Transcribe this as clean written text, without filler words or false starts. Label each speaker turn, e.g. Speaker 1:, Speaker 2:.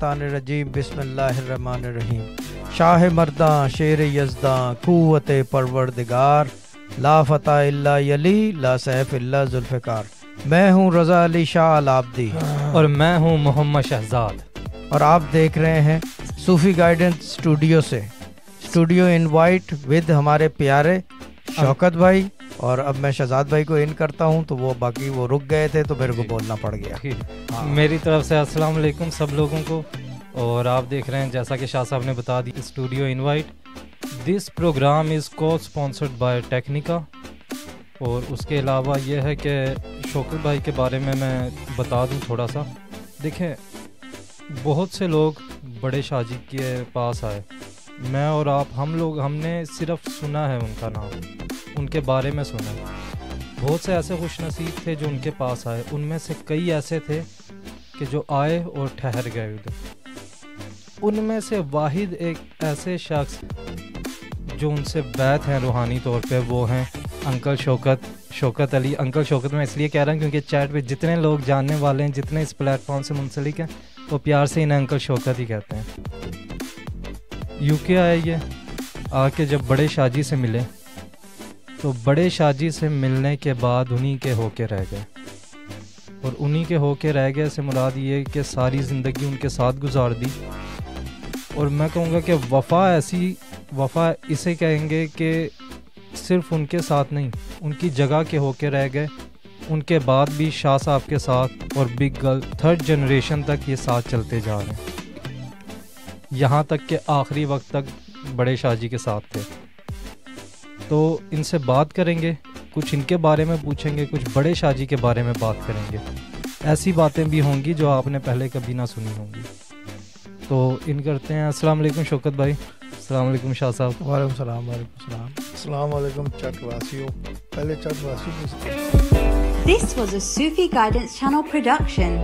Speaker 1: मिनश्शैतानिर्रजीम बिस्मिल्लाहिर्रहमानिर्रहीम। शाह मर्दां शेर यज़दां कुव्वत परवरदिगार, ला फता इल्ला यली ला सैफ इल्ला जुल्फ़िकार। मैं हूँ रज़ा अली शाह अल आबदी
Speaker 2: और मैं हूँ मोहम्मद शहजाद,
Speaker 1: और आप देख रहे हैं सूफी गाइडेंस स्टूडियो से स्टूडियो इनवाइट विद हमारे प्यारे शौकत भाई। और अब मैं शहजाद भाई को इन करता हूँ, तो वो बाकी वो रुक गए थे तो मेरे को बोलना पड़ गया।
Speaker 2: मेरी तरफ से अस्सलाम वालेकुम सब लोगों को। और आप देख रहे हैं, जैसा कि शाह साहब ने बता दी, studio invite. This program is को स्पॉन्सर्ड बाय टेक्निका। और उसके अलावा ये है कि शौकत भाई के बारे में मैं बता दूं थोड़ा सा। देखें, बहुत से लोग बड़े शाहजी के पास आए, मैं और आप हमने सिर्फ सुना है उनका नाम, उनके बारे में सुना है। बहुत से ऐसे खुशनसीब थे जो उनके पास आए, उनमें से कई ऐसे थे कि जो आए और ठहर गए उधर। उनमें से वाहिद एक ऐसे शख्स जो उनसे बैत हैं रूहानी तौर पे, वो हैं अंकल शौकत अली। अंकल शौकत मैं इसलिए कह रहा हूँ क्योंकि चैट पे जितने लोग जानने वाले हैं, जितने इस प्लेटफॉर्म से मुंसलिक हैं, वो प्यार से इन्हें अंकल शौकत ही कहते हैं। यूके आए ये, आके जब बड़े शाहजी से मिले तो बड़े शाहजी से मिलने के बाद उन्हीं के होके रह गए। और उन्हीं के होके रह गए से मुराद ये कि सारी ज़िंदगी उनके साथ गुजार दी। और मैं कहूँगा कि वफ़ा इसे कहेंगे कि सिर्फ उनके साथ नहीं, उनकी जगह के होके रह गए। उनके बाद भी शाह साहब के साथ और बिग गर्ल 3rd जनरेशन तक ये साथ चलते जा रहे हैं, यहाँ तक कि आखिरी वक्त तक बड़े शाहजी के साथ थे। तो इनसे बात करेंगे, कुछ इनके बारे में पूछेंगे, कुछ बड़े शाहजी के बारे में बात करेंगे। ऐसी बातें भी होंगी जो आपने पहले कभी ना सुनी होंगी। तो इन करते हैं। अस्सलाम वालेकुम शौकत भाई। अस्सलाम वालेकुम शाह साहब।
Speaker 1: वालेकुम सलाम। अस्सलाम वालेकुम चटवासियों। पहले चटवासी।
Speaker 3: This was a Sufi Guidance Channel production.